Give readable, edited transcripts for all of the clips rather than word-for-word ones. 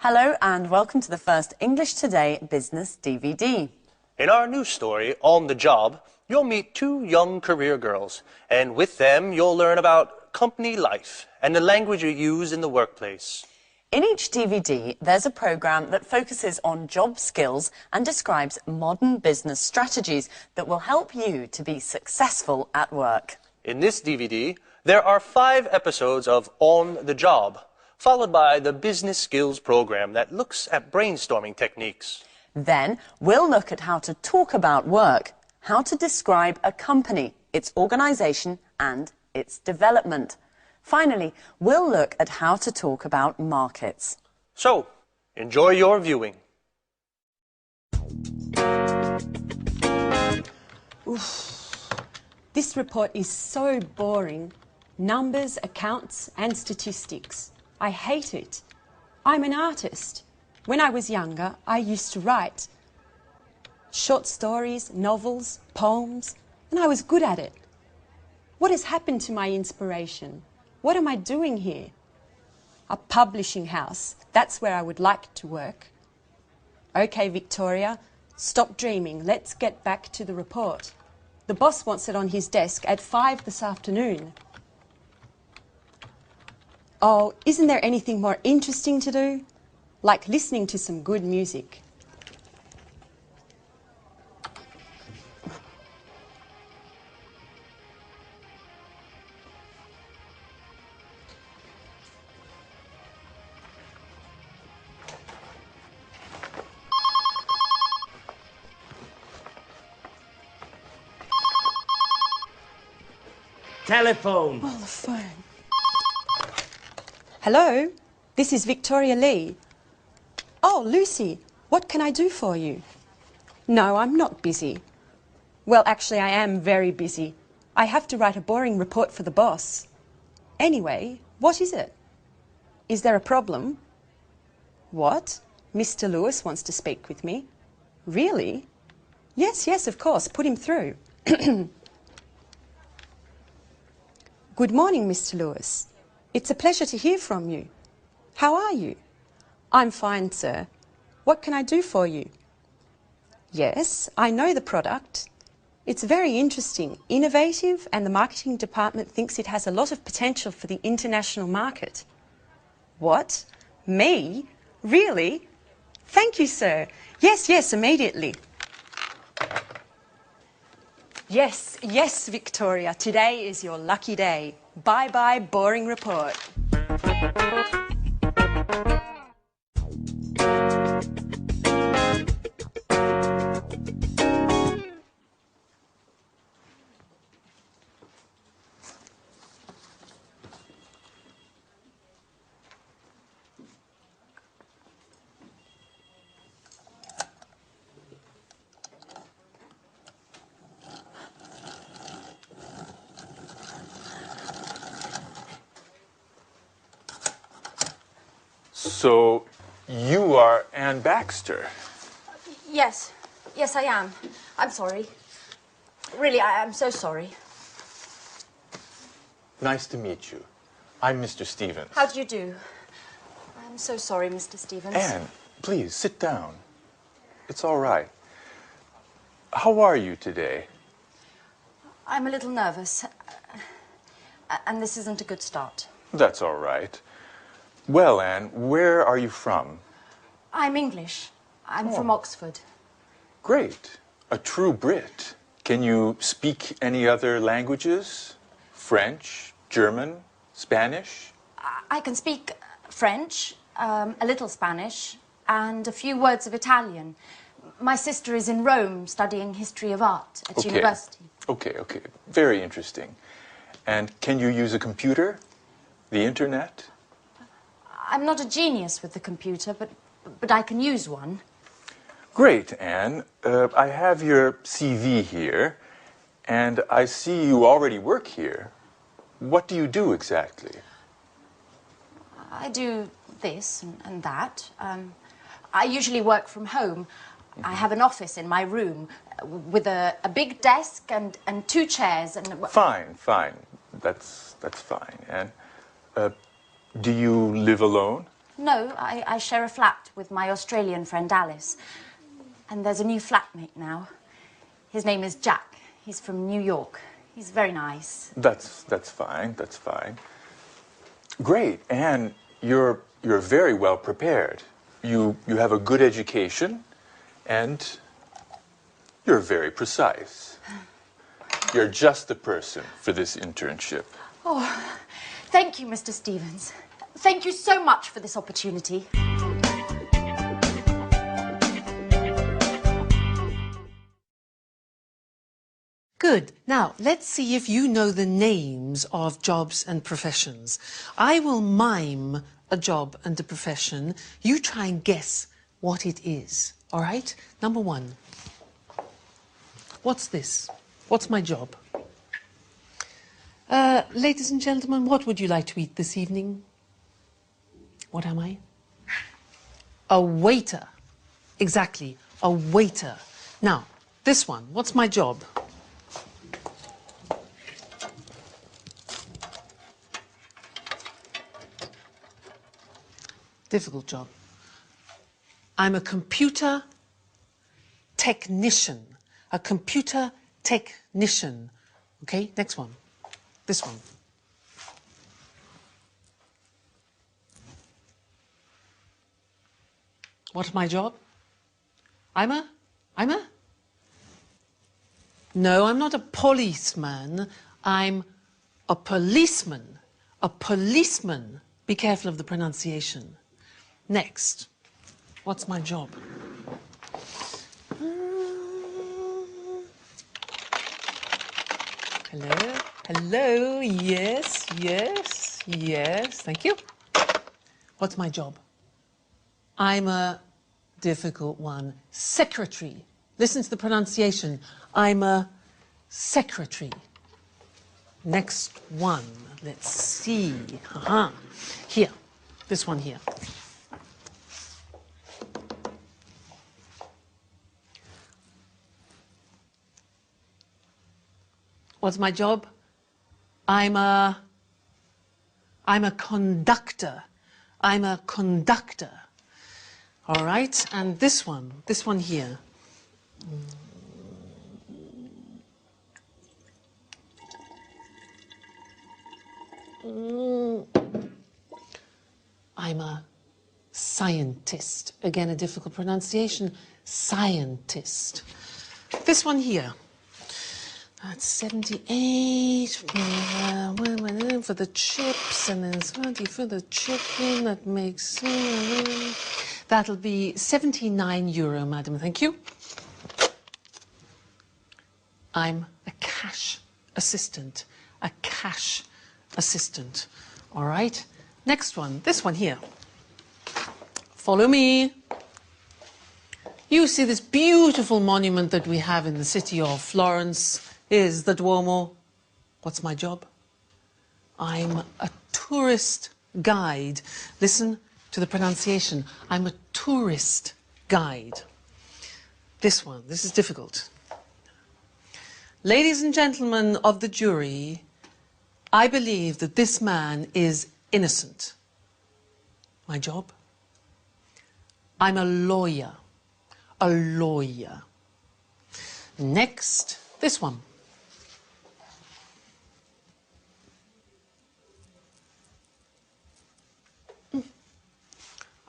Hello and welcome to the first English Today business DVD. In our new story, On the Job, you'll meet two young career girls, and with them you'll learn about company life and the language you use in the workplace. In each DVD, there's a program that focuses on job skills and describes modern business strategies that will help you to be successful at work. In this DVD, there are 5 episodes of On the Job, followed by the business skills program that looks at brainstorming techniques. Then we'll look at how to talk about work, how to describe a company, its organisation and its development. Finally, we'll look at how to talk about markets. So, enjoy your viewing. This report is so boring. Numbers, accounts and statistics. I hate it. I'm an artist. When I was younger, I used to write short stories, novels, poems, and I was good at it. What has happened to my inspiration? What am I doing here? A publishing house. That's where I would like to work. Okay, Victoria, stop dreaming. Let's get back to the report. The boss wants it on his desk at 5 this afternoon. Oh, isn't there anything more interesting to do? Like listening to some good music. Telephone. Oh, the phone. Hello, this is Victoria Lee. Oh, Lucy, what can I do for you? No, I'm not busy. Well, actually, I am very busy. I have to write a boring report for the boss. Anyway, what is it? Is there a problem? What? Mr. Lewis wants to speak with me. Really? Yes, of course. Put him through. Good morning, Mr. Lewis. It's a pleasure to hear from you. How are you? I'm fine, sir. What can I do for you? Yes, I know the product. It's very interesting, innovative, and the marketing department thinks it has a lot of potential for the international market. What? Me? Really? Thank you, sir. Yes, immediately. Yes, Victoria. Today is your lucky day. Bye-bye, boring report. So, you are Anne Baxter. Yes, I am. I'm sorry. Really, I'm so sorry. Nice to meet you. I'm Mr. Stevens. How do you do? I'm so sorry, Mr. Stevens. Anne, please, sit down. It's all right. How are you today? I'm a little nervous. And this isn't a good start. That's all right. Well, Anne, where are you from? I'm English. I'm from Oxford. Great. A true Brit. Can you speak any other languages? French, German, Spanish? I can speak French, a little Spanish, and a few words of Italian. My sister is in Rome studying history of art at university. Okay. Very interesting. And can you use a computer? The internet? I'm not a genius with the computer, but I can use one. Great, Anne. I have your CV here, and I see you already work here. What do you do exactly? I do this and that. I usually work from home. I have an office in my room with a big desk and 2 chairs and... Fine. That's fine. And do you live alone? No, I share a flat with my Australian friend Alice. And there's a new flatmate now. His name is Jack. He's from New York. He's very nice. That's fine, that's fine. Great, and you're very well prepared. You have a good education, and you're very precise. You're just the person for this internship. Oh, thank you, Mr. Stevens. Thank you so much for this opportunity. Good. Now, let's see if you know the names of jobs and professions. I will mime a job and a profession. You try and guess what it is. All right? Number one. What's this? What's my job? Ladies and gentlemen, what would you like to eat this evening? What am I? A waiter. Exactly, a waiter. Now, this one, what's my job? Difficult job. I'm a computer technician. A computer technician. Okay, next one. This one. What's my job? I'm a? No, I'm not a policeman. I'm a policeman. A policeman. Be careful of the pronunciation. Next. What's my job? Hello? Hello? Yes, yes, yes. Thank you. What's my job? I'm a difficult one. Secretary. Listen to the pronunciation. I'm a secretary. Next one. Let's see. Here. This one here. What's my job? I'm a conductor. I'm a conductor. All right, and this one here. I'm a scientist. Again, a difficult pronunciation. Scientist. This one here. That's 78 for the chips, and then 30 for the chicken. That makes... That'll be €79, madam. Thank you. I'm a cash assistant. A cash assistant. All right. Next one. This one here. Follow me. You see this beautiful monument that we have in the city of Florence is the Duomo. What's my job? I'm a tourist guide. Listen to the pronunciation. I'm a tourist guide. This one, this is difficult. Ladies and gentlemen of the jury, I believe that this man is innocent. My job? I'm a lawyer. A lawyer. Next, this one.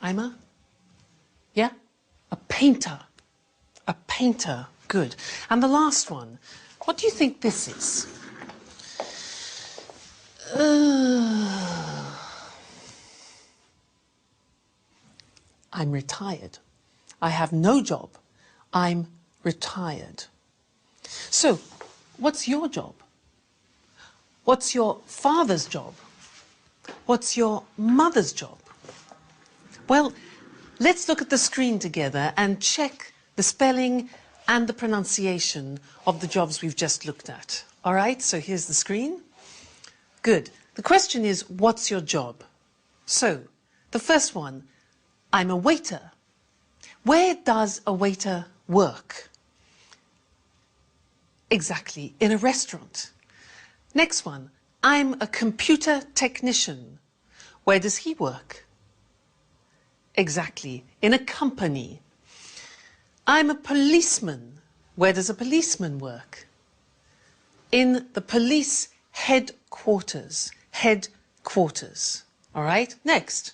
I'm a painter. A painter. Good. And the last one. What do you think this is? I'm retired. I have no job. I'm retired. So, what's your job? What's your father's job? What's your mother's job? Well, let's look at the screen together and check the spelling and the pronunciation of the jobs we've just looked at. All right, so here's the screen. Good. The question is, what's your job? So, the first one, I'm a waiter. Where does a waiter work? Exactly, in a restaurant. Next one, I'm a computer technician. Where does he work? Exactly. In a company. I'm a policeman. Where does a policeman work? In the police headquarters. Headquarters. All right? Next.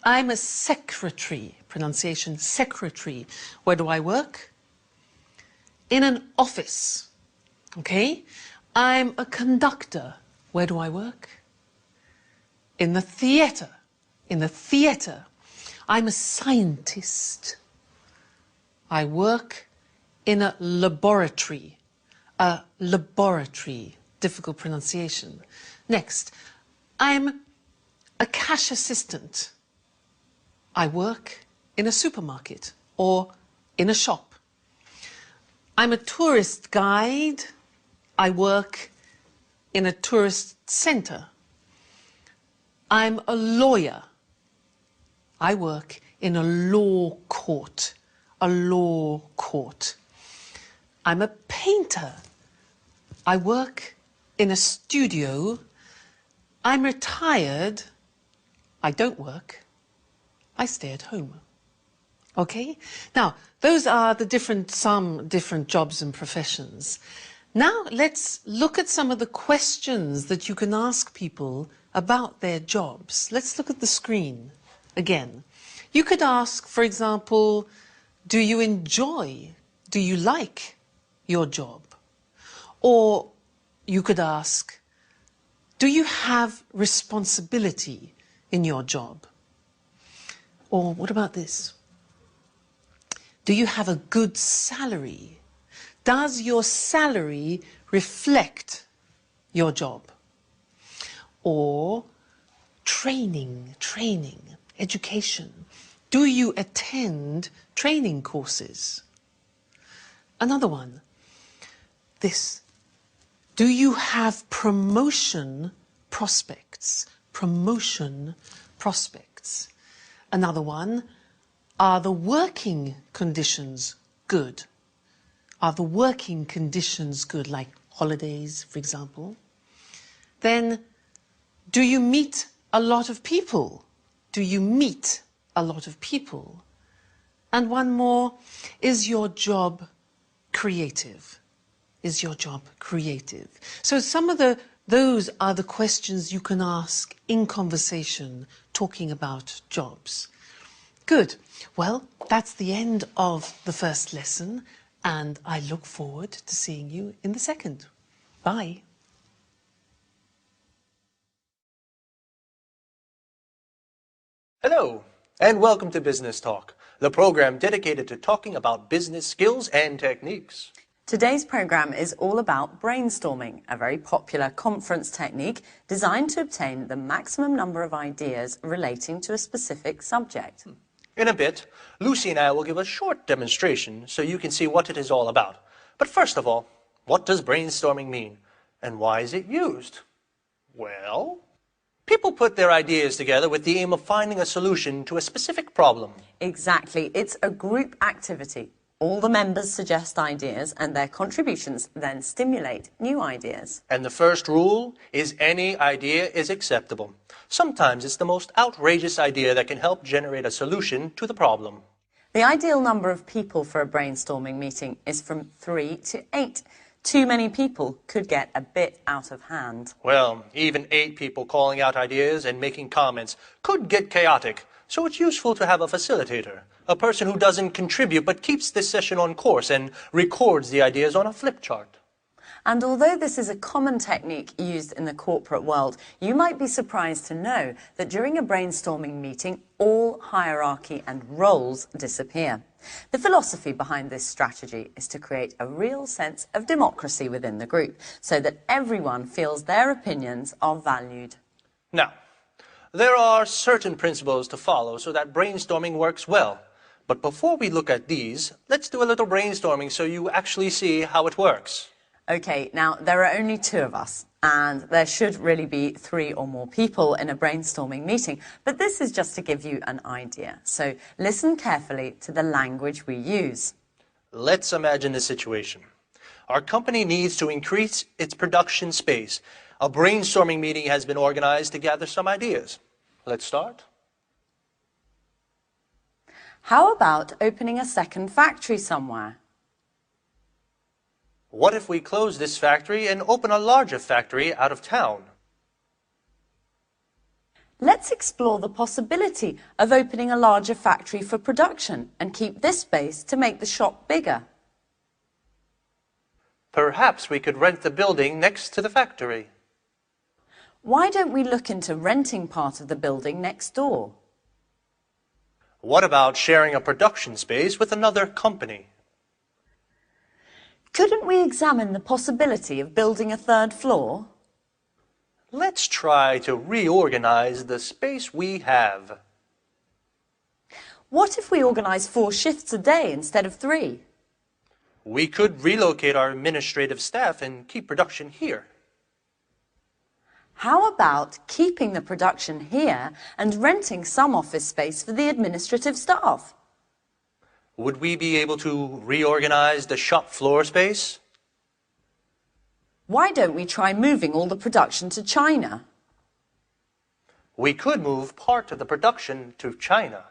I'm a secretary. Pronunciation, secretary. Where do I work? In an office. Okay? I'm a conductor. Where do I work? In the theatre. In the theatre. I'm a scientist. I work in a laboratory. A laboratory. Difficult pronunciation. Next. I'm a cash assistant. I work in a supermarket or in a shop. I'm a tourist guide. I work in a tourist centre. I'm a lawyer. I work in a law court. A law court. I'm a painter. I work in a studio. I'm retired. I don't work. I stay at home. Okay? Now, those are some different jobs and professions. Now, let's look at some of the questions that you can ask people about their jobs. Let's look at the screen again. You could ask, for example, do you like your job? Or you could ask, do you have responsibility in your job? Or what about this? Do you have a good salary? Does your salary reflect your job? Or training, education. Do you attend training courses? Another one, this. Do you have promotion prospects? Promotion prospects. Another one, are the working conditions good? Are the working conditions good, like holidays, for example? Then, do you meet a lot of people? Do you meet a lot of people? And one more, is your job creative? Is your job creative? So those are the questions you can ask in conversation, talking about jobs. Good. Well, that's the end of the first lesson, and I look forward to seeing you in the second. Bye. Hello, and welcome to Business Talk, the program dedicated to talking about business skills and techniques. Today's program is all about brainstorming, a very popular conference technique designed to obtain the maximum number of ideas relating to a specific subject. In a bit, Lucy and I will give a short demonstration so you can see what it is all about. But first of all, what does brainstorming mean? And why is it used? Well, people put their ideas together with the aim of finding a solution to a specific problem. Exactly. It's a group activity. All the members suggest ideas and their contributions then stimulate new ideas. And the first rule is any idea is acceptable. Sometimes it's the most outrageous idea that can help generate a solution to the problem. The ideal number of people for a brainstorming meeting is from 3 to 8. Too many people could get a bit out of hand. Well, even 8 people calling out ideas and making comments could get chaotic. So it's useful to have a facilitator, a person who doesn't contribute but keeps the session on course and records the ideas on a flip chart. And although this is a common technique used in the corporate world, you might be surprised to know that during a brainstorming meeting, all hierarchy and roles disappear. The philosophy behind this strategy is to create a real sense of democracy within the group, so that everyone feels their opinions are valued. Now, there are certain principles to follow so that brainstorming works well. But before we look at these, let's do a little brainstorming so you actually see how it works. Okay, now there are only 2 of us, and there should really be 3 or more people in a brainstorming meeting, but this is just to give you an idea. So listen carefully to the language we use. Let's imagine the situation. Our company needs to increase its production space. A brainstorming meeting has been organized to gather some ideas. Let's start. How about opening a second factory somewhere? What if we close this factory and open a larger factory out of town? Let's explore the possibility of opening a larger factory for production and keep this space to make the shop bigger. Perhaps we could rent the building next to the factory. Why don't we look into renting part of the building next door? What about sharing a production space with another company? Couldn't we examine the possibility of building a third floor? Let's try to reorganize the space we have. What if we organise 4 shifts a day instead of 3? We could relocate our administrative staff and keep production here. How about keeping the production here and renting some office space for the administrative staff? Would we be able to reorganize the shop floor space? Why don't we try moving all the production to China? We could move part of the production to China.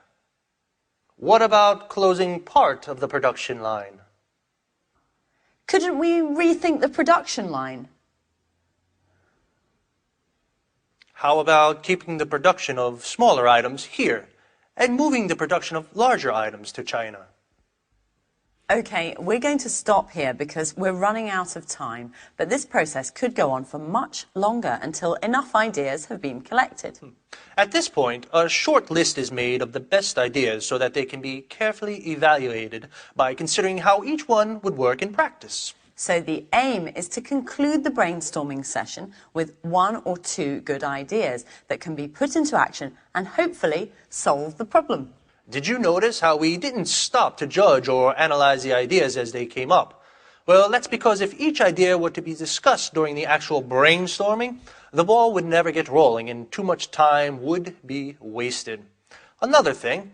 What about closing part of the production line? Couldn't we rethink the production line? How about keeping the production of smaller items here and moving the production of larger items to China? Okay, we're going to stop here because we're running out of time, but this process could go on for much longer until enough ideas have been collected. At this point, a short list is made of the best ideas so that they can be carefully evaluated by considering how each one would work in practice. So the aim is to conclude the brainstorming session with 1 or 2 good ideas that can be put into action and hopefully solve the problem. Did you notice how we didn't stop to judge or analyze the ideas as they came up? Well, that's because if each idea were to be discussed during the actual brainstorming, the ball would never get rolling and too much time would be wasted. Another thing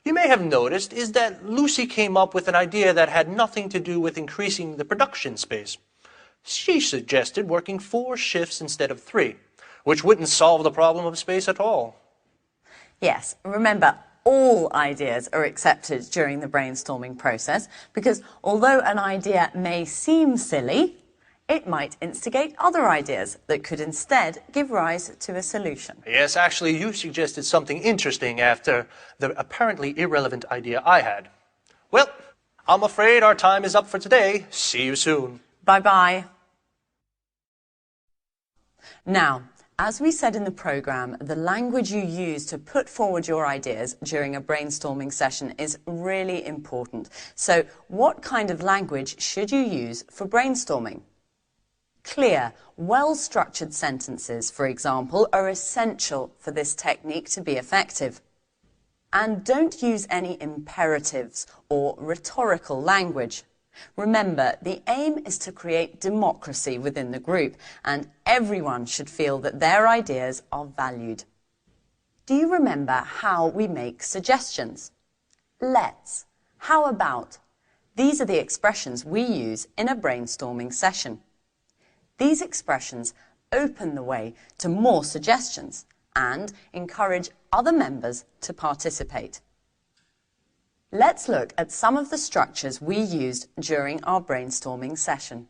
you may have noticed is that Lucy came up with an idea that had nothing to do with increasing the production space. She suggested working 4 shifts instead of 3, which wouldn't solve the problem of space at all. Yes, remember, all ideas are accepted during the brainstorming process because although an idea may seem silly, it might instigate other ideas that could instead give rise to a solution. Yes, actually, you suggested something interesting after the apparently irrelevant idea I had. Well, I'm afraid our time is up for today. See you soon. Bye-bye. Now, as we said in the programme, the language you use to put forward your ideas during a brainstorming session is really important. So, what kind of language should you use for brainstorming? Clear, well-structured sentences, for example, are essential for this technique to be effective. And don't use any imperatives or rhetorical language. Remember, the aim is to create democracy within the group, and everyone should feel that their ideas are valued. Do you remember how we make suggestions? Let's, how about? These are the expressions we use in a brainstorming session. These expressions open the way to more suggestions and encourage other members to participate. Let's look at some of the structures we used during our brainstorming session.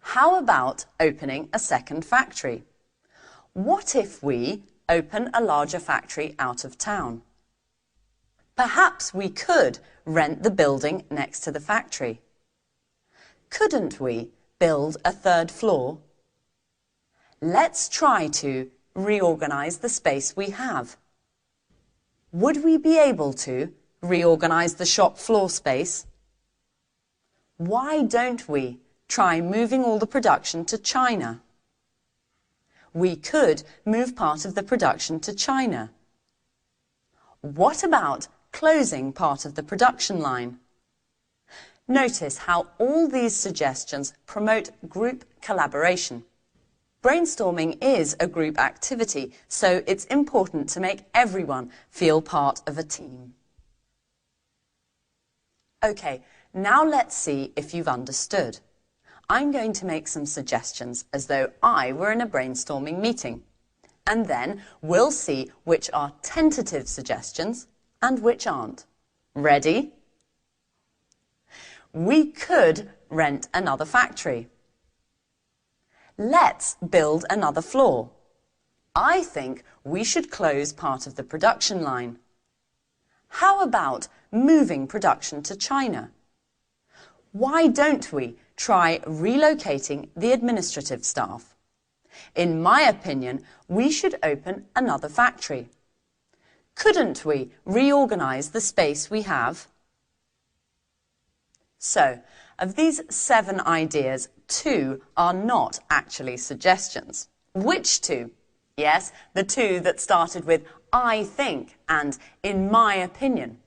How about opening a second factory? What if we open a larger factory out of town? Perhaps we could rent the building next to the factory. Couldn't we build a third floor? Let's try to reorganize the space we have. Would we be able to reorganize the shop floor space? Why don't we try moving all the production to China? We could move part of the production to China. What about closing part of the production line? Notice how all these suggestions promote group collaboration. Brainstorming is a group activity, so it's important to make everyone feel part of a team. Okay, now let's see if you've understood. I'm going to make some suggestions as though I were in a brainstorming meeting. And then we'll see which are tentative suggestions and which aren't. Ready? We could rent another factory. Let's build another floor. I think we should close part of the production line. How about moving production to China? Why don't we try relocating the administrative staff? In my opinion, we should open another factory. Couldn't we reorganize the space we have? So, of these 7 ideas, 2 are not actually suggestions. Which 2? Yes, the 2 that started with I think and in my opinion.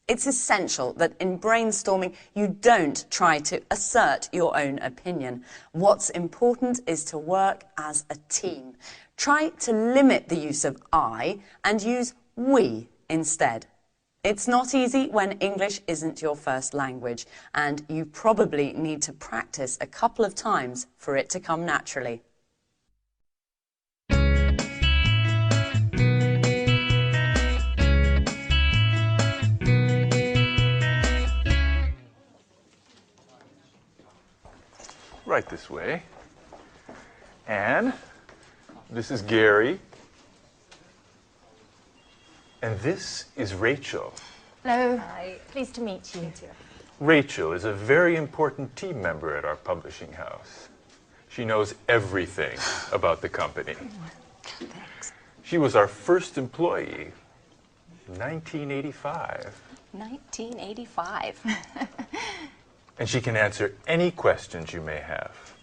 It's essential that in brainstorming you don't try to assert your own opinion. What's important is to work as a team. Try to limit the use of I and use we instead. It's not easy when English isn't your first language, and you probably need to practice a couple of times for it to come naturally. Right this way. And this is Gary. And this is Rachel. Hello. Hi. Pleased to meet you. Rachel is a very important team member at our publishing house. She knows everything about the company. Thanks. She was our first employee, 1985. 1985. And she can answer any questions you may have.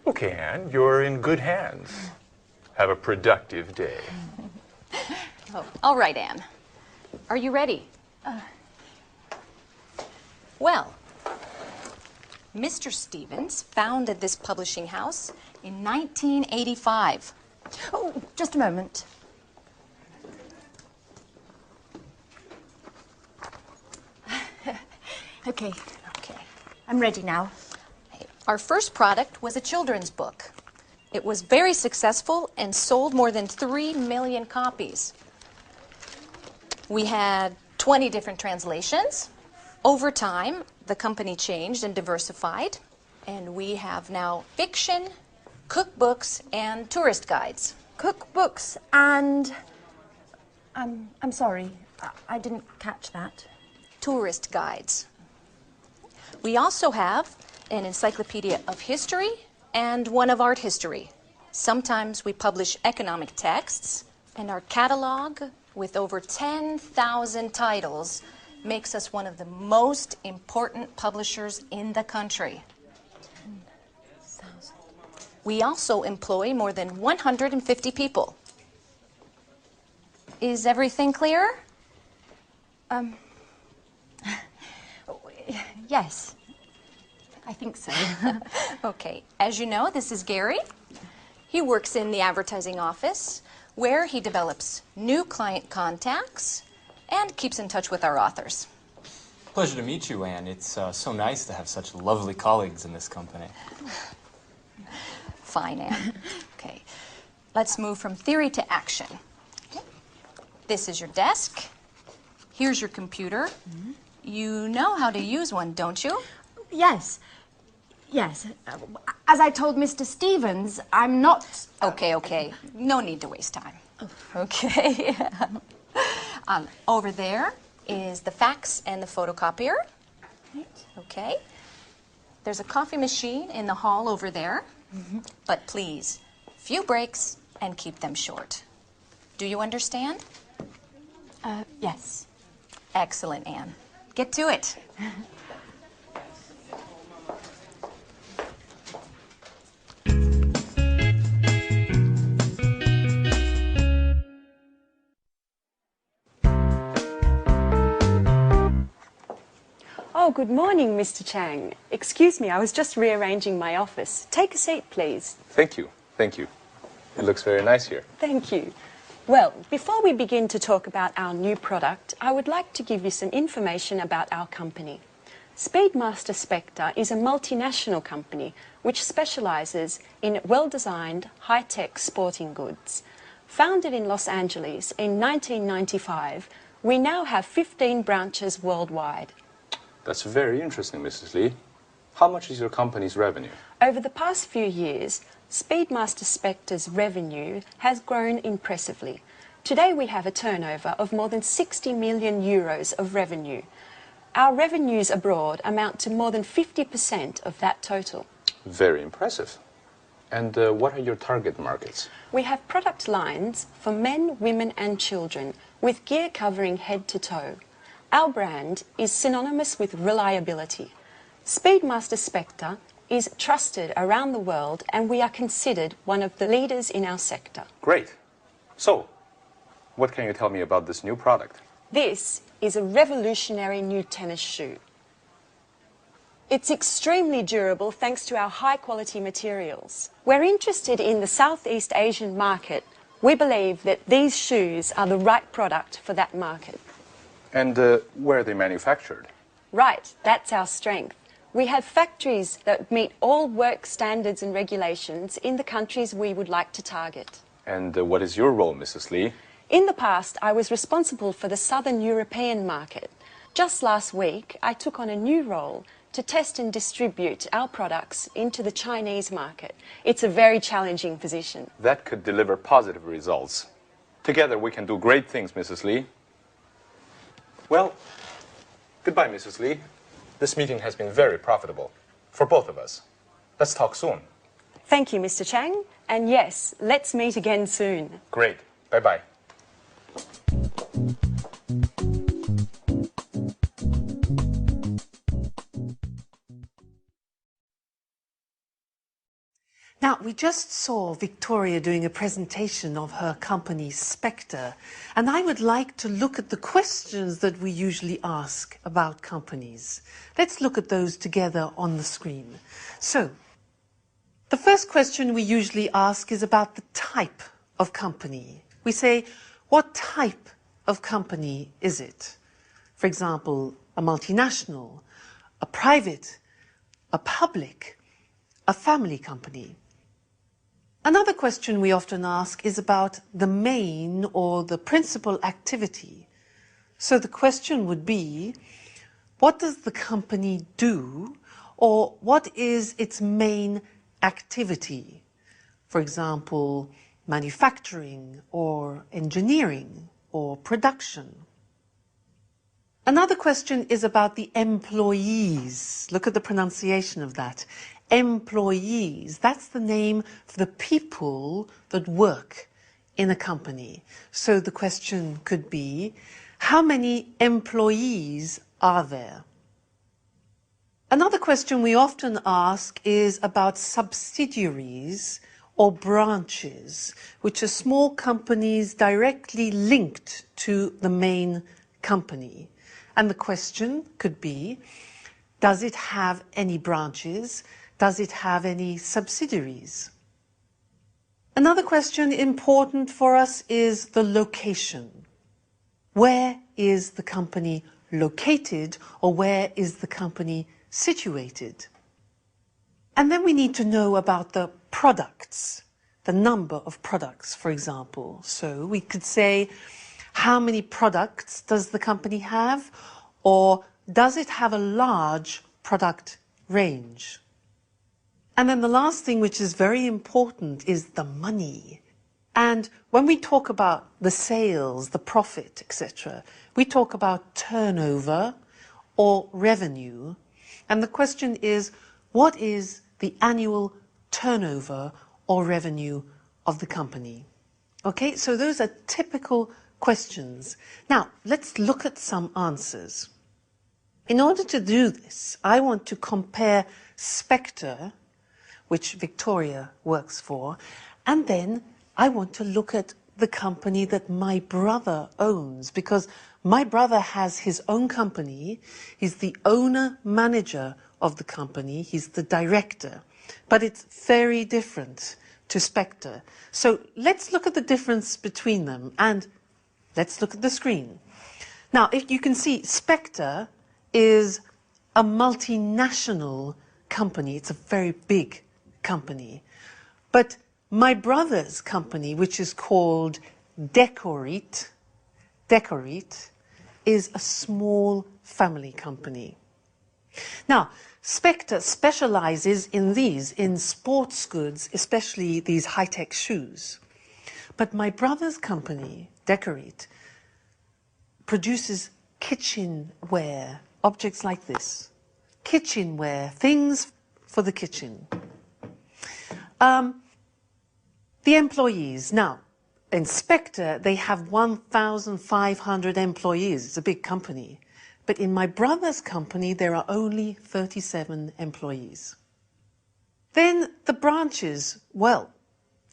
Okay, Anne, you're in good hands. Have a productive day. Oh, all right, Anne. Are you ready? Well, Mr. Stevens founded this publishing house in 1985. Oh, just a moment. Okay. I'm ready now. Our first product was a children's book. It was very successful and sold more than 3 million copies. We had 20 different translations. Over time, the company changed and diversified, and we have now fiction, cookbooks, and tourist guides. Cookbooks and... I'm sorry, I didn't catch that. Tourist guides. We also have an encyclopedia of history and one of art history. Sometimes we publish economic texts, and our catalog with over 10,000 titles makes us one of the most important publishers in the country. 10,000. We also employ more than 150 people. Is everything clear? Yes, I think so. Okay, as you know, this is Gary. He works in the advertising office, where he develops new client contacts and keeps in touch with our authors. Pleasure to meet you, Anne. It's so nice to have such lovely colleagues in this company. Fine, Anne. Okay, let's move from theory to action. Okay. This is your desk. Here's your computer. Mm-hmm. You know how to use one, don't you? Yes. As I told Mr. Stevens, I'm not... Okay. No need to waste time. Okay. Over there is the fax and the photocopier. Okay. There's a coffee machine in the hall over there. Mm-hmm. But please, few breaks and keep them short. Do you understand? Yes. Excellent, Anne. Get to it. Oh, good morning, Mr. Chang. Excuse me, I was just rearranging my office. Take a seat, please. Thank you. It looks very nice here. Thank you. Well, before we begin to talk about our new product, I would like to give you some information about our company. Speedmaster Spectre is a multinational company which specialises in well-designed, high-tech sporting goods. Founded in Los Angeles in 1995, we now have 15 branches worldwide. That's very interesting, Mrs. Lee. How much is your company's revenue? Over the past few years, Speedmaster Spectre's revenue has grown impressively. Today we have a turnover of more than 60 million euros of revenue. Our revenues abroad amount to more than 50% of that total. Very impressive. And what are your target markets? We have product lines for men, women and children with gear covering head to toe. Our brand is synonymous with reliability. Speedmaster Spectre is trusted around the world and we are considered one of the leaders in our sector. Great. So, what can you tell me about this new product? This is a revolutionary new tennis shoe. It's extremely durable thanks to our high-quality materials. We're interested in the Southeast Asian market. We believe that these shoes are the right product for that market. And where are they manufactured? Right, that's our strength. We have factories that meet all work standards and regulations in the countries we would like to target. And what is your role, Mrs. Lee? In the past, I was responsible for the Southern European market. Just last week, I took on a new role to test and distribute our products into the Chinese market. It's a very challenging position. That could deliver positive results. Together we can do great things, Mrs. Lee. Well, goodbye, Mrs. Lee. This meeting has been very profitable for both of us. Let's talk soon. Thank you, Mr. Chang. And yes, let's meet again soon. Great. Bye-bye. Now, we just saw Victoria doing a presentation of her company, Spectre, and I would like to look at the questions that we usually ask about companies. Let's look at those together on the screen. So, the first question we usually ask is about the type of company. We say, what type of company is it? For example, a multinational, a private, a public, a family company. Another question we often ask is about the main or the principal activity. So the question would be, what does the company do, or what is its main activity? For example, manufacturing or engineering or production. Another question is about the employees. Look at the pronunciation of that. Employees, that's the name for the people that work in a company. So the question could be, how many employees are there? Another question we often ask is about subsidiaries or branches, which are small companies directly linked to the main company. And the question could be, does it have any branches? Does it have any subsidiaries? Another question important for us is the location. Where is the company located, or where is the company situated? And then we need to know about the products, the number of products, for example. So we could say, how many products does the company have, or does it have a large product range? And then the last thing, which is very important, is the money. And when we talk about the sales, the profit, etc., we talk about turnover or revenue. And the question is, what is the annual turnover or revenue of the company? Okay, so those are typical questions. Now, let's look at some answers. In order to do this, I want to compare Spectre, which Victoria works for, and then I want to look at the company that my brother owns, because my brother has his own company. He's the owner-manager of the company. He's the director. But it's very different to Spectre. So let's look at the difference between them, and let's look at the screen. Now, if you can see, Spectre is a multinational company. It's a very big company. But My brother's company, which is called Decorit, is a small family company. Now, Spectre specializes in these, in sports goods, especially these high-tech shoes. But my brother's company, Decorit, produces kitchenware, objects like this. Kitchenware, things for the kitchen. The employees. Now, in Spectre, they have 1,500 employees. It's a big company. But in my brother's company, there are only 37 employees. Then the branches. Well,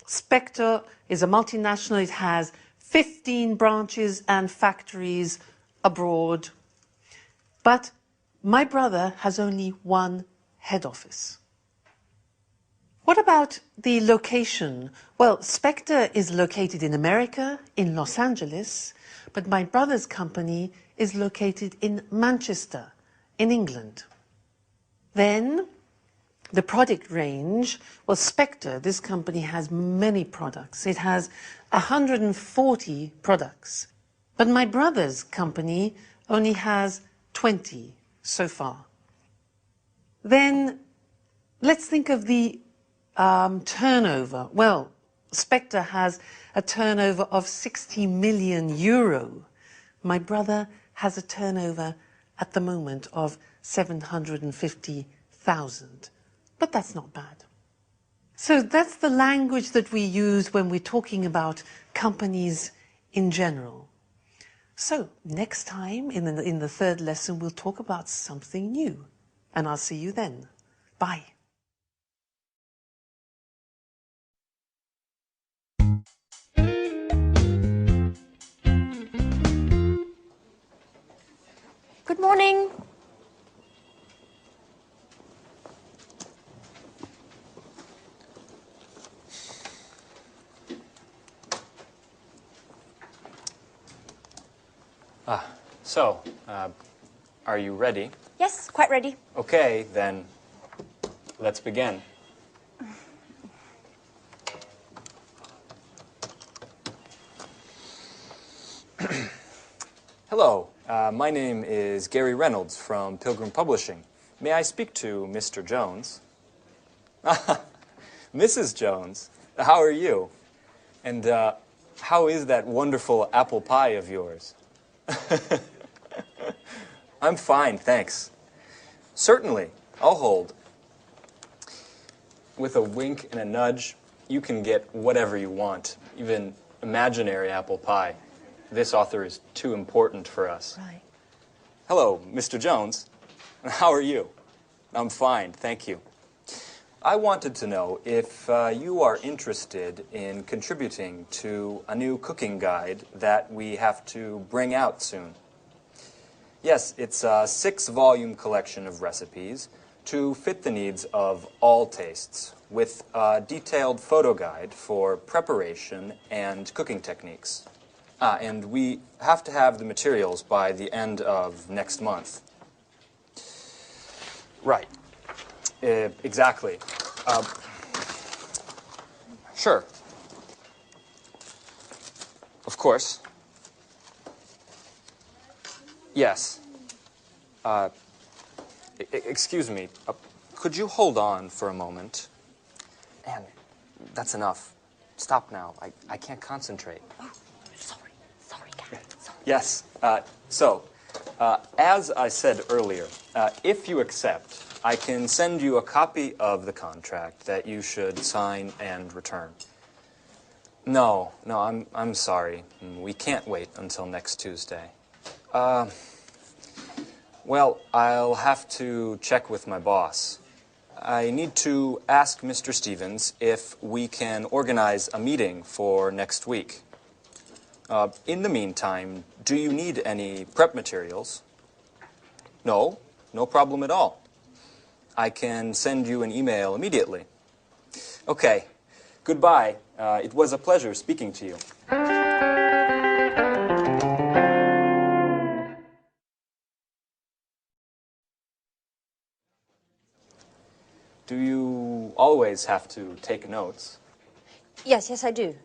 Spectre is a multinational. It has 15 branches and factories abroad. But my brother has only one head office. What about the location? Well, Spectre is located in America, in Los Angeles, but my brother's company is located in Manchester, in England. Then, the product range, well, Spectre, this company has many products. It has 140 products. But my brother's company only has 20 so far. Then, let's think of the turnover. Well, Spectre has a turnover of 60 million euro. My brother has a turnover at the moment of 750,000. But that's not bad. So that's the language that we use when we're talking about companies in general. So next time, in the third lesson, we'll talk about something new. And I'll see you then. Bye. Good morning. So, are you ready? Yes, quite ready. Okay, then let's begin. Hello, my name is Gary Reynolds from Pilgrim Publishing. May I speak to Mr. Jones? Mrs. Jones, how are you? And how is that wonderful apple pie of yours? I'm fine, thanks. Certainly, I'll hold. With a wink and a nudge, you can get whatever you want, even imaginary apple pie. This author is too important for us. Right. Hello, Mr. Jones. How are you? I'm fine, thank you. I wanted to know if you are interested in contributing to a new cooking guide that we have to bring out soon. Yes, it's a 6-volume collection of recipes to fit the needs of all tastes, with a detailed photo guide for preparation and cooking techniques. And we have to have the materials by the end of next month. Right. Exactly. Sure. Of course. Yes. Excuse me. Could you hold on for a moment? Anne, that's enough. Stop now. I can't concentrate. Oh, sorry, Gary. Sorry. Yes. As I said earlier, if you accept, I can send you a copy of the contract that you should sign and return. No, I'm sorry. We can't wait until next Tuesday. Well, I'll have to check with my boss. I need to ask Mr. Stevens if we can organize a meeting for next week. In the meantime, do you need any prep materials? No problem at all. I can send you an email immediately. Okay, goodbye. It was a pleasure speaking to you. Do you always have to take notes? Yes, I do.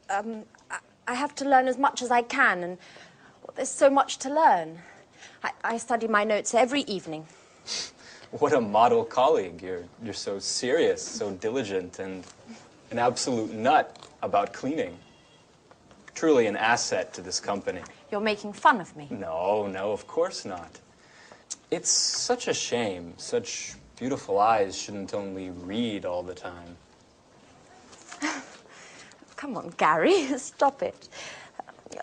I have to learn as much as I can, and well, there's so much to learn. I study my notes every evening. What a model colleague. You're so serious, so diligent, and an absolute nut about cleaning. Truly an asset to this company. You're making fun of me. No, of course not. It's such a shame. Such beautiful eyes shouldn't only read all the time. Come on, Gary, stop it.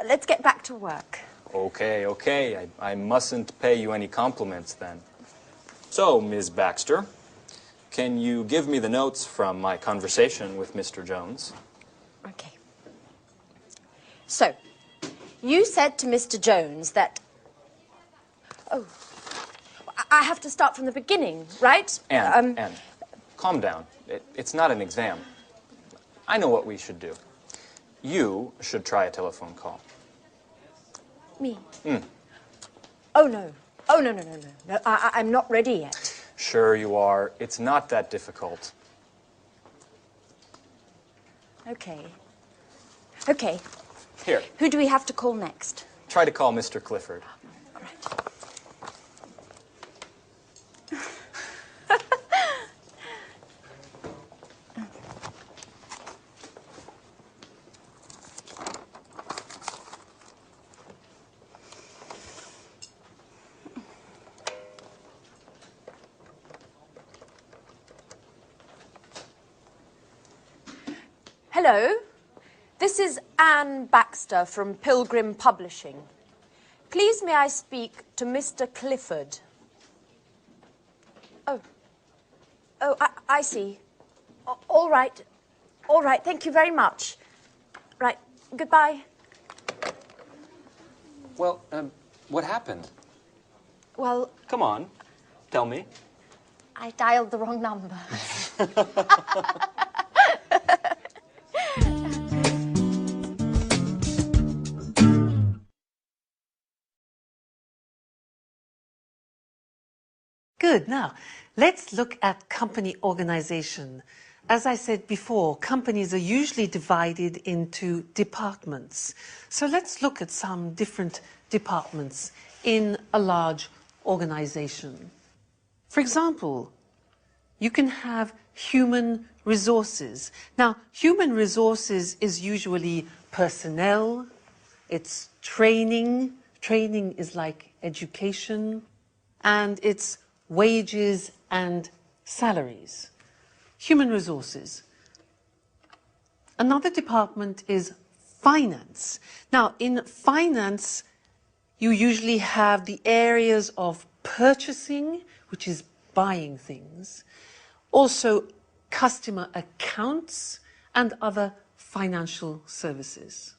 Let's get back to work. Okay. I mustn't pay you any compliments then. So, Ms. Baxter, can you give me the notes from my conversation with Mr. Jones? Okay. So, you said to Mr. Jones that... Oh, I have to start from the beginning, right? Anne, calm down. It's not an exam. I know what we should do. You should try a telephone call. Me? Oh, no. No, I'm not ready yet. Sure you are. It's not that difficult. Okay. Here, Who do we have to call next? try to call Mr. Clifford. All right. Hello, this is Anne Baxter from Pilgrim Publishing. Please may I speak to Mr. Clifford? Oh, I see. All right, thank you very much. Right, goodbye. Well, what happened? Well, Come on, tell me. I dialed the wrong number. Good. Now, let's look at company organization. As I said before, companies are usually divided into departments. So let's look at some different departments in a large organization. For example, you can have human resources. Now, human resources is usually personnel, it's training. Training is like education, and it's wages and salaries. Human resources. Another department is finance. Now, in finance, you usually have the areas of purchasing, which is buying things, also customer accounts and other financial services.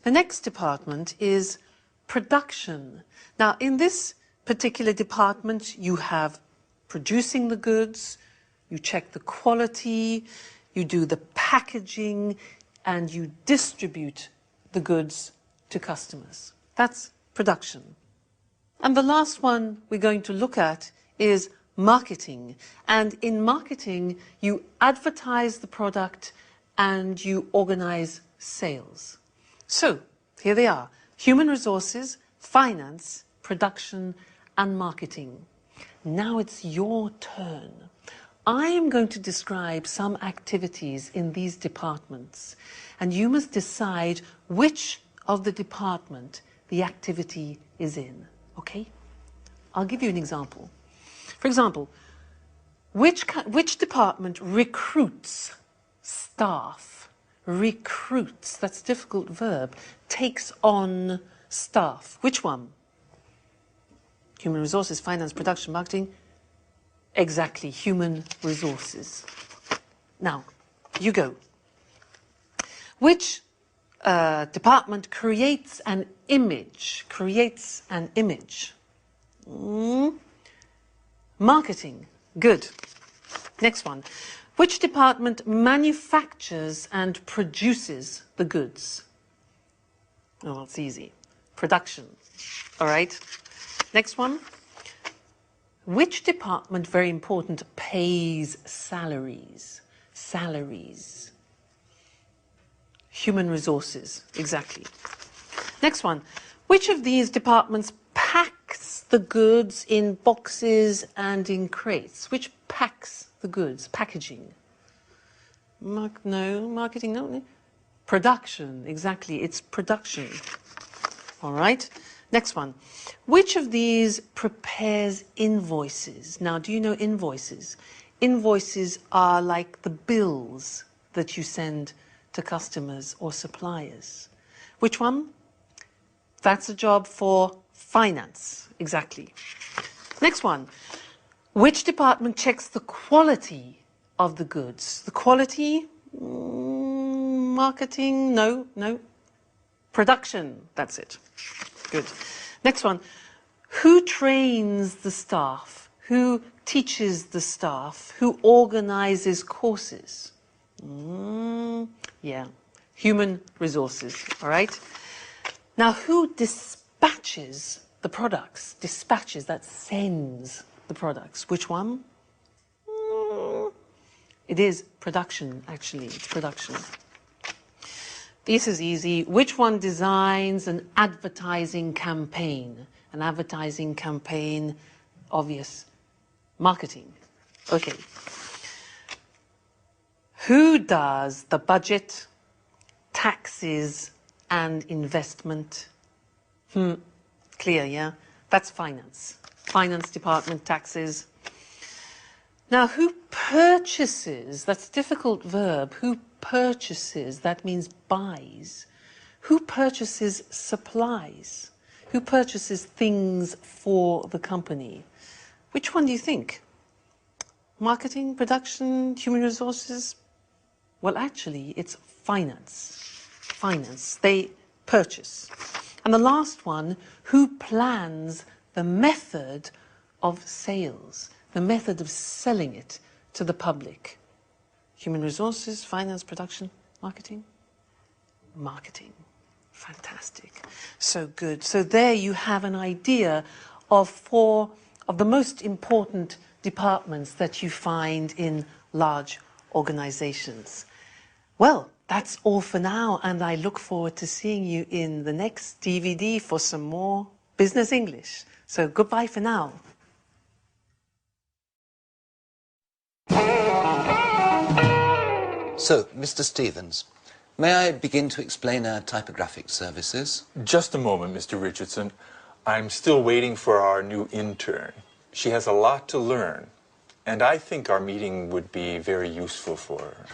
The next department is production. Now, in this particular department, you have producing the goods, you check the quality, you do the packaging, and you distribute the goods to customers. That's production. And the last one we're going to look at is marketing. And in marketing, you advertise the product and you organize sales. So, here they are: human resources, finance, production, and marketing. Now it's your turn. I am going to describe some activities in these departments, and you must decide which of the department the activity is in, okay? I'll give you an example. For example, which department recruits staff? Recruits, that's a difficult verb, takes on staff. Which one? Human resources, finance, production, marketing. Exactly, human resources. Now, you go. Which department creates an image? Creates an image. Marketing. Good. Next one. Which department manufactures and produces the goods? Oh, it's easy. Production. All right. Next one. Which department, very important, pays salaries? Salaries. Human resources, exactly. Next one. Which of these departments packs the goods in boxes and in crates? Which packs the goods? Packaging. No. Marketing, no. Production, exactly. It's production. All right. Next one. Which of these prepares invoices? Now, do you know invoices? Invoices are like the bills that you send to customers or suppliers. Which one? That's a job for finance, exactly. Next one. Which department checks the quality of the goods? The quality? Marketing? No. Production, that's it. Good. Next one. Who trains the staff? Who teaches the staff? Who organizes courses? Yeah, human resources, all right? Now, who dispatches the products? Dispatches, that sends the products. Which one? It is production, actually. It's production. This is easy. Which one designs an advertising campaign? An advertising campaign, obvious. Marketing. Okay. Who does the budget, taxes, and investment? Clear, yeah? That's finance. Finance department, taxes. Now, who purchases? That's a difficult verb. Who purchases? That means buys. Who purchases supplies? Who purchases things for the company? Which one do you think? Marketing, production, human resources? Well, actually, it's finance. Finance. They purchase. And the last one, who plans the method of sales, the method of selling it to the public? Human resources, finance, production, marketing? Marketing. Fantastic. So good. So there you have an idea of 4 of the most important departments that you find in large organizations. Well, that's all for now, and I look forward to seeing you in the next DVD for some more Business English. So goodbye for now. So, Mr. Stevens, may I begin to explain our typographic services? Just a moment, Mr. Richardson. I'm still waiting for our new intern. She has a lot to learn, and I think our meeting would be very useful for her.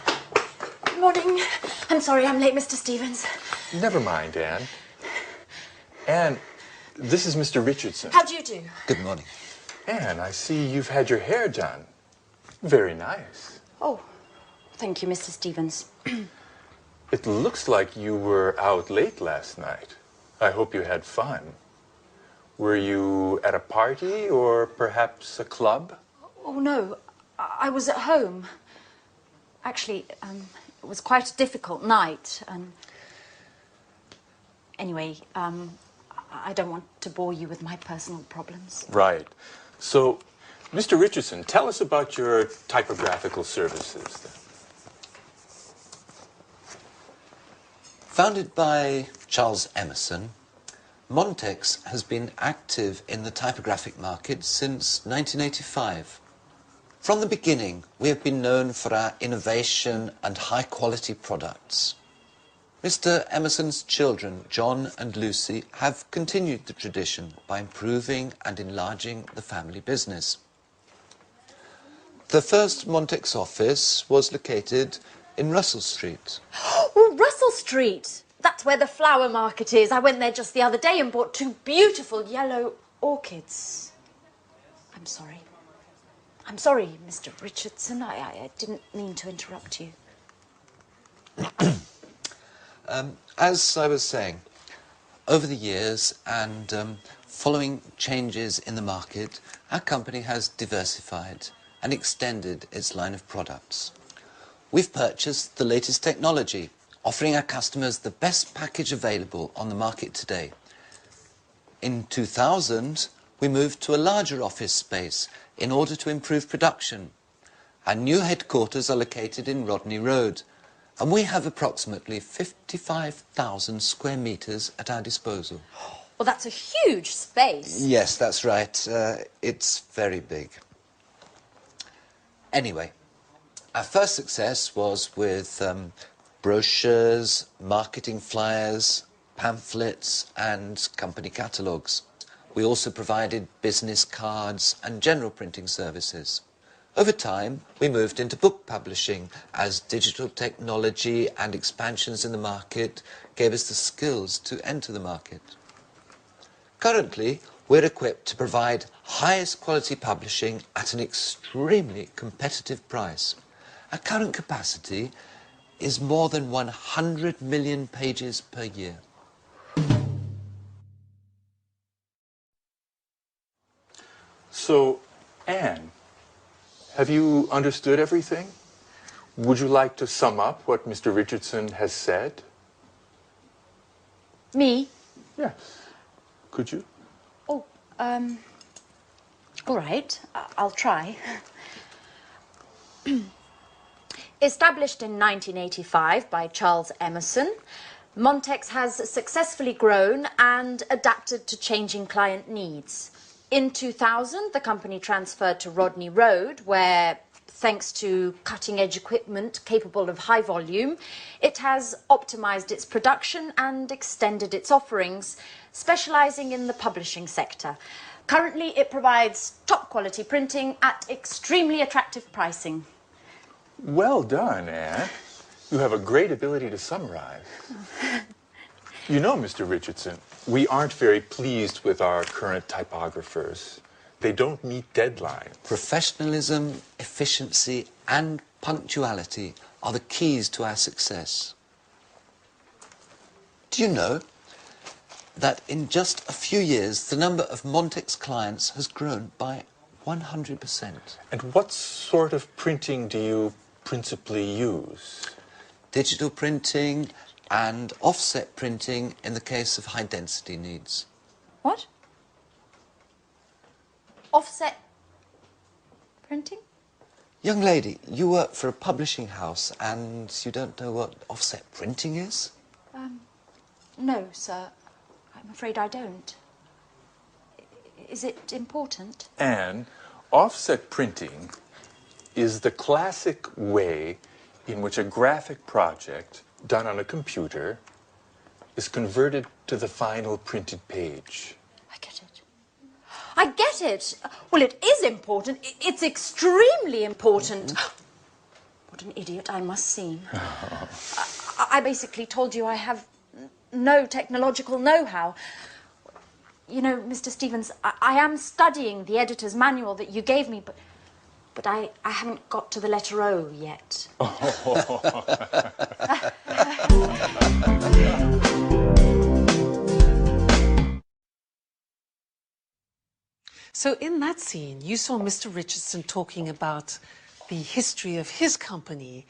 Good morning. I'm sorry I'm late, Mr. Stevens. Never mind, Anne. Anne, this is Mr. Richardson. How do you do? Good morning. Anne, I see you've had your hair done. Very nice. Oh, thank you, Mr. Stevens. It looks like you were out late last night. I hope you had fun. Were you at a party or perhaps a club? Oh, no. I was at home. Actually, it was quite a difficult night. And anyway, I don't want to bore you with my personal problems. Right. So, Mr. Richardson, tell us about your typographical services then. Founded by Charles Emerson, Montex has been active in the typographic market since 1985. From the beginning, we have been known for our innovation and high-quality products. Mr. Emerson's children, John and Lucy, have continued the tradition by improving and enlarging the family business. The first Montex office was located in Russell Street. Oh, Russell Street! That's where the flower market is. I went there just the other day and bought 2 beautiful yellow orchids. I'm sorry. I'm sorry, Mr. Richardson. I didn't mean to interrupt you. As I was saying, over the years and following changes in the market, our company has diversified and extended its line of products. We've purchased the latest technology, offering our customers the best package available on the market today. In 2000, we moved to a larger office space in order to improve production. Our new headquarters are located in Rodney Road, And we have approximately 55,000 square metres at our disposal. Well, that's a huge space. Yes, that's right. It's very big. Anyway, our first success was with brochures, marketing flyers, pamphlets and company catalogues. We also provided business cards and general printing services. Over time, we moved into book publishing as digital technology and expansions in the market gave us the skills to enter the market. Currently, we're equipped to provide highest quality publishing at an extremely competitive price. Our current capacity is more than 100 million pages per year. So, Anne, have you understood everything? Would you like to sum up what Mr. Richardson has said? Me? Yes. Could you? Oh, all right. I'll try. Established in 1985 by Charles Emerson, Montex has successfully grown and adapted to changing client needs. In 2000, the company transferred to Rodney Road, where, thanks to cutting-edge equipment capable of high volume, it has optimized its production and extended its offerings, specializing in the publishing sector. Currently, it provides top-quality printing at extremely attractive pricing. Well done, Anne. You have a great ability to summarize. You know, Mr. Richardson, we aren't very pleased with our current typographers. They don't meet deadlines. Professionalism, efficiency and punctuality are the keys to our success. Do you know that in just a few years, the number of Montex clients has grown by 100%? And what sort of printing do you principally use? Digital printing and offset printing in the case of high-density needs. What? Offset printing? Young lady, you work for a publishing house and you don't know what offset printing is? No, sir. I'm afraid I don't. Is it important? Anne, offset printing is the classic way in which a graphic project done on a computer is converted to the final printed page. I get it. I get it. Well, it is important. It's extremely important. What an idiot I must seem. I basically told you I have no technological know-how. You know, Mr. Stevens, I am studying the editor's manual that you gave me, but I haven't got to the letter O yet. So in that scene, you saw Mr. Richardson talking about the history of his company.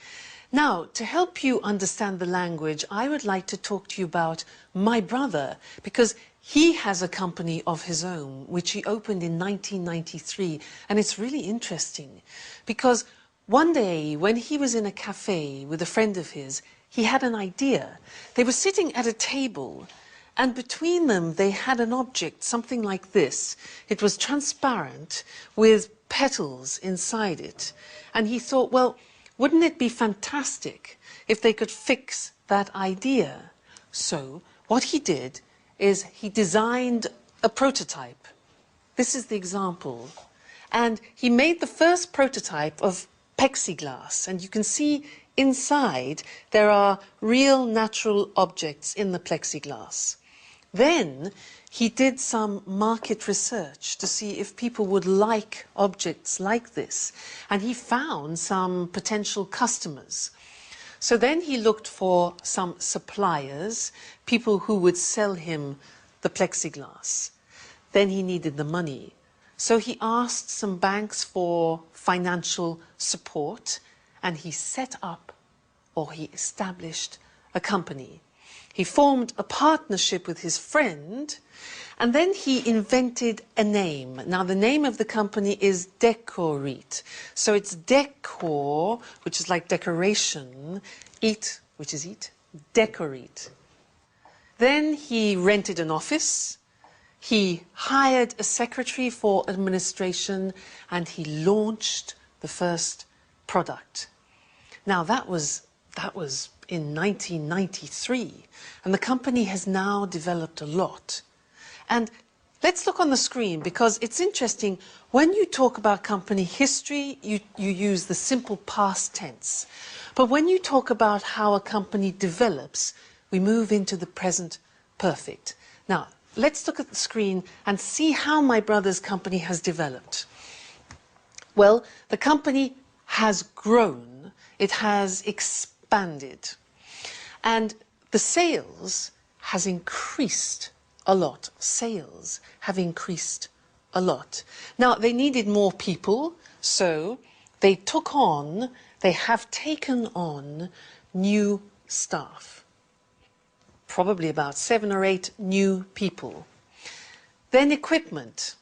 Now, to help you understand the language, I would like to talk to you about my brother, because he has a company of his own, which he opened in 1993. And it's really interesting, because one day when he was in a cafe with a friend of his, he had an idea. They were sitting at a table, and between them they had an object, something like this. It was transparent with petals inside it. And he thought, well, wouldn't it be fantastic if they could fix that idea? So what he did is he designed a prototype. This is the example. And he made the first prototype of plexiglass. And you can see inside there are real natural objects in the plexiglass. Then he did some market research to see if people would like objects like this. And he found some potential customers. So then he looked for some suppliers, people who would sell him the plexiglass. Then he needed the money. So he asked some banks for financial support, and he set up, or he established, a company. He formed a partnership with his friend, And then he invented a name. Now, the name of the company is Decorit. So it's decor, which is like decoration, eat, which is eat, Decorit. Then he rented an office, he hired a secretary for administration, and he launched the first product. Now, that was in 1993, and the company has now developed a lot. And let's look on the screen, because it's interesting. When you talk about company history, you use the simple past tense. But when you talk about how a company develops, we move into the present perfect. Now, let's look at the screen and see how my brother's company has developed. Well, the company has grown. It has expanded. And the sales has increased a lot. Sales have increased a lot. Now, they needed more people, so they have taken on new staff. Probably about 7 or 8 new people. Then equipment.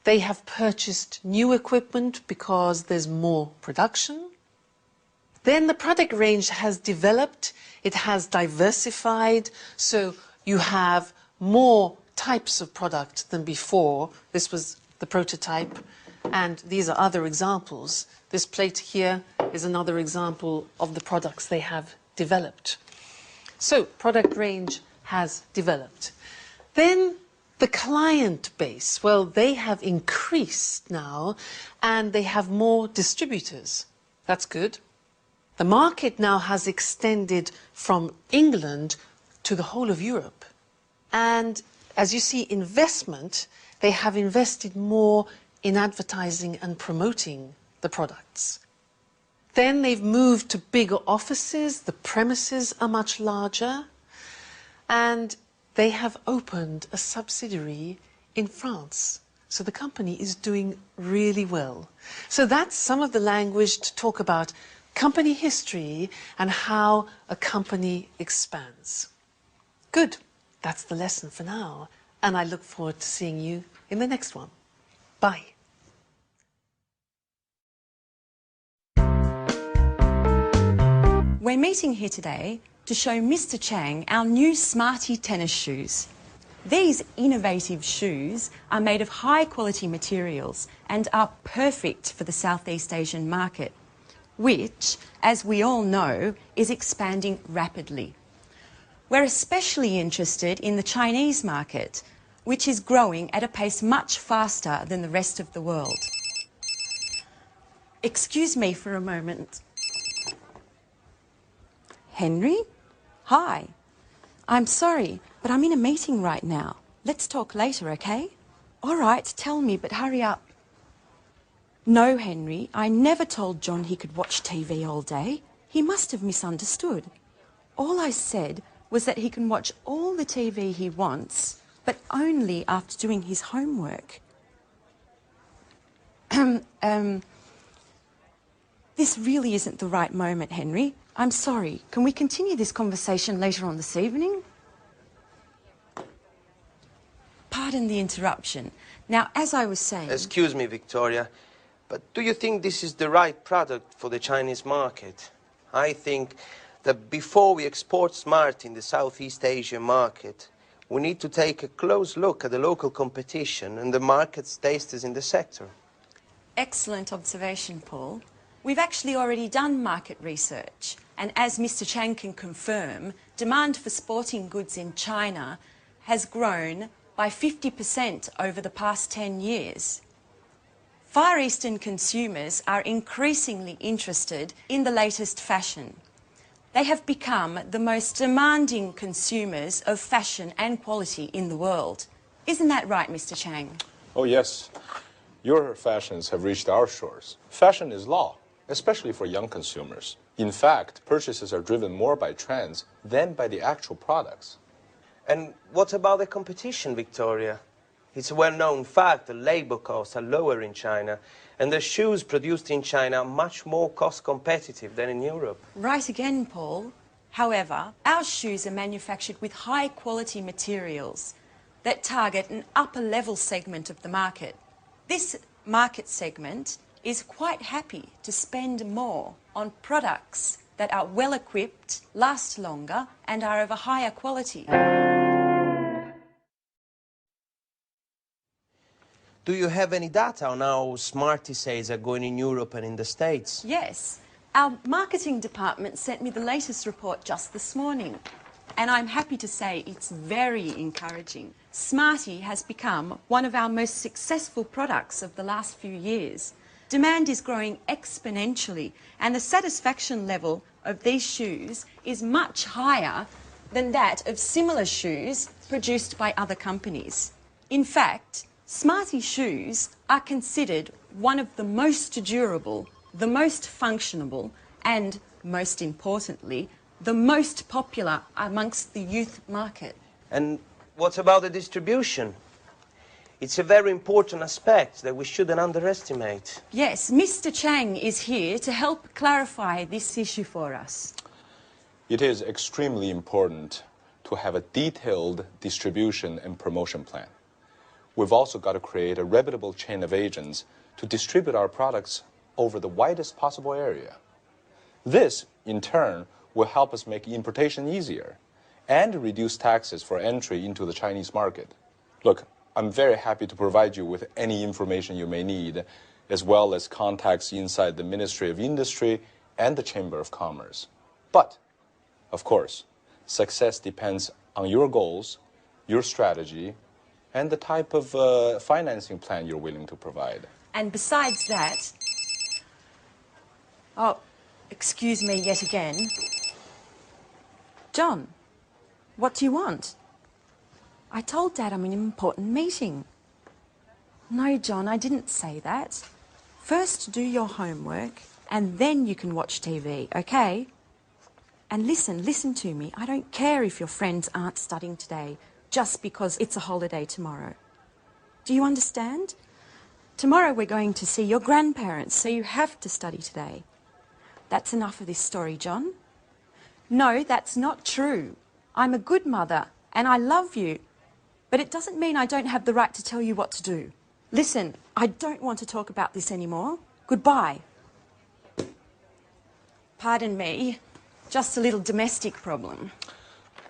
They have purchased new equipment because there's more production. Then the product range has developed. It has diversified, so you have more types of product than before. This was the prototype, and these are other examples. This plate here is another example of the products they have developed. So, product range has developed. Then the client base, well, they have increased now, and they have more distributors. That's good. The market now has extended from England to the whole of Europe. And as you see, investment, they have invested more in advertising and promoting the products. Then they've moved to bigger offices, the premises are much larger, and they have opened a subsidiary in France. So the company is doing really well. So that's some of the language to talk about company history and how a company expands. Good. That's the lesson for now, and I look forward to seeing you in the next one. Bye. We're meeting here today to show Mr. Chang our new Smarty tennis shoes. These innovative shoes are made of high-quality materials and are perfect for the Southeast Asian market, which, as we all know, is expanding rapidly. We're especially interested in the Chinese market, which is growing at a pace much faster than the rest of the world. Excuse me for a moment. Henry? Hi. I'm sorry, but I'm in a meeting right now. Let's talk later, okay? All right, tell me, but hurry up. No, Henry, I never told John he could watch TV all day. He must have misunderstood. All I said was that he can watch all the TV he wants, but only after doing his homework. This really isn't the right moment, Henry. I'm sorry. Can we continue this conversation later on this evening? Pardon the interruption. Now, as I was saying... Excuse me, Victoria, but do you think this is the right product for the Chinese market? I think that before we export Smart in the Southeast Asian market, we need to take a close look at the local competition and the market's tasters in the sector. Excellent observation, Paul. We've actually already done market research, and as Mr. Chang can confirm, demand for sporting goods in China has grown by 50% over the past 10 years. Far Eastern consumers are increasingly interested in the latest fashion. They have become the most demanding consumers of fashion and quality in the world. Isn't that right, Mr. Chang? Oh, yes. Your fashions have reached our shores. Fashion is law, especially for young consumers. In fact, purchases are driven more by trends than by the actual products. And what about the competition, Victoria? It's a well-known fact that labor costs are lower in China, and the shoes produced in China are much more cost-competitive than in Europe. Right again, Paul. However, our shoes are manufactured with high-quality materials. that target an upper level segment of the market. This market segment is quite happy to spend more on products that are well equipped, last longer and are of a higher quality. Do you have any data on how Smarties sales are going in Europe and in the States? Yes. Our marketing department sent me the latest report just this morning, and I'm happy to say it's very encouraging. Smartie has become one of our most successful products of the last few years. Demand is growing exponentially, and the satisfaction level of these shoes is much higher than that of similar shoes produced by other companies. In fact, Smartie shoes are considered one of the most durable, the most functional, and, most importantly, the most popular amongst the youth market. And what about the distribution? It's a very important aspect that we shouldn't underestimate. Yes, Mr. Chang is here to help clarify this issue for us. It is extremely important to have a detailed distribution and promotion plan. We've also got to create a reputable chain of agents to distribute our products over the widest possible area. This, in turn, will help us make importation easier and reduce taxes for entry into the Chinese market. Look, I'm very happy to provide you with any information you may need, as well as contacts inside the Ministry of Industry and the Chamber of Commerce. But, of course, success depends on your goals, your strategy, and the type of financing plan you're willing to provide. And besides that... Oh, excuse me yet again. John, what do you want? I told Dad I'm in an important meeting. No, John, I didn't say that. First do your homework, and then you can watch TV, okay? And listen to me. I don't care if your friends aren't studying today just because it's a holiday tomorrow. Do you understand? Tomorrow we're going to see your grandparents, so you have to study today. That's enough of this story, John. No, that's not true. I'm a good mother, and I love you. But it doesn't mean I don't have the right to tell you what to do. Listen, I don't want to talk about this anymore. Goodbye. Pardon me, just a little domestic problem.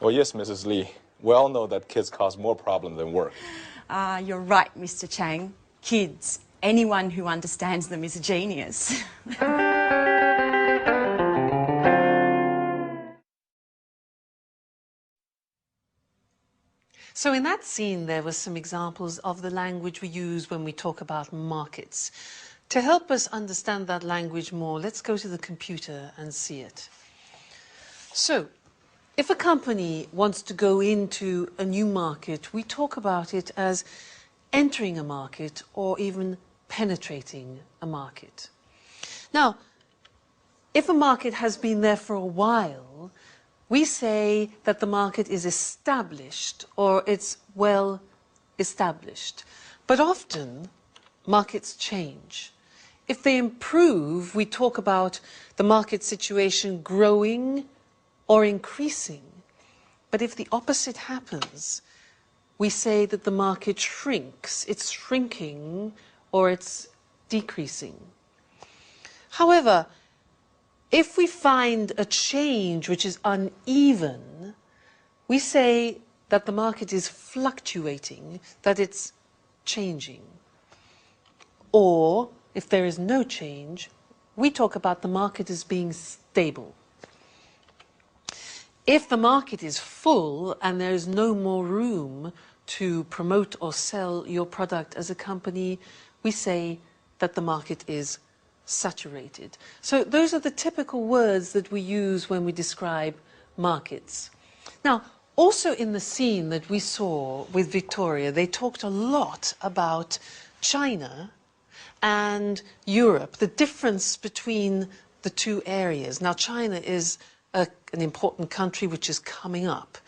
Well, yes, Mrs. Lee. We all know that kids cause more problems than work. Ah, you're right, Mr. Chang. Kids, anyone who understands them is a genius. So in that scene, there were some examples of the language we use when we talk about markets. To help us understand that language more, let's go to the computer and see it. So, if a company wants to go into a new market, we talk about it as entering a market or even penetrating a market. Now, if a market has been there for a while, we say that the market is established or it's well established. But often, markets change. If they improve, we talk about the market situation growing or increasing. But if the opposite happens, we say that the market shrinks, it's shrinking, or it's decreasing. However, if we find a change which is uneven, we say that the market is fluctuating, that it's changing. Or, if there is no change, we talk about the market as being stable. If the market is full and there is no more room to promote or sell your product as a company, we say that the market is saturated. So those are the typical words that we use when we describe markets. Now, also in the scene that we saw with Victoria, they talked a lot about China and Europe, the difference between the two areas. Now, China is an important country which is coming up.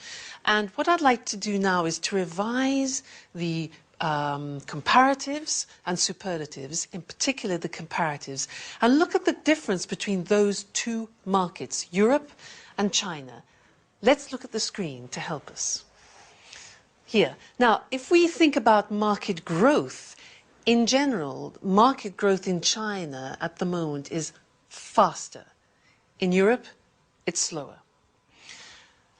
And what I'd like to do now is to revise the comparatives and superlatives, in particular the comparatives, and look at the difference between those two markets, Europe and China. Let's look at the screen to help us. here. Now, if we think about market growth, in general, market growth in China at the moment is faster. In Europe, it's slower.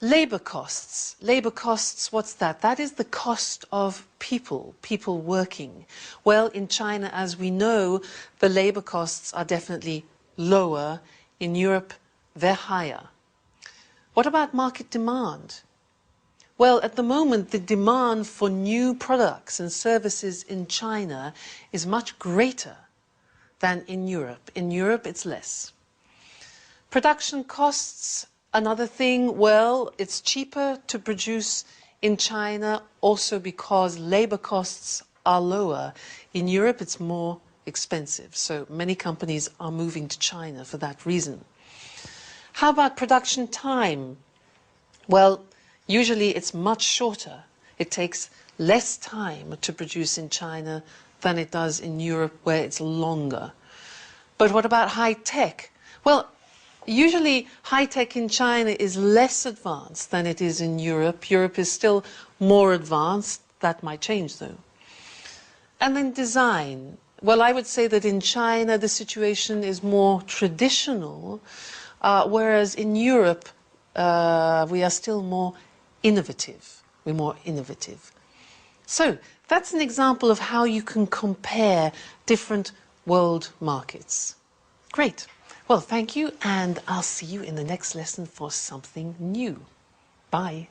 Labor costs. Labor costs, what's that? That is the cost of people working. Well, in China, as we know, the labor costs are definitely lower. In Europe, they're higher. What about market demand? Well, at the moment, the demand for new products and services in China is much greater than in Europe. In Europe, it's less. Production costs, another thing, well, it's cheaper to produce in China also because labor costs are lower. In Europe, it's more expensive. So many companies are moving to China for that reason. How about production time? Well, usually it's much shorter. It takes less time to produce in China than it does in Europe, where it's longer. But what about high tech? Well, usually high tech in China is less advanced than it is in Europe. Europe is still more advanced. That might change, though. And then design. Well, I would say that in China the situation is more traditional, whereas in Europe we are still more innovative. We're more innovative. So that's an example of how you can compare different world markets. Great. Well, thank you, and I'll see you in the next lesson for something new. Bye.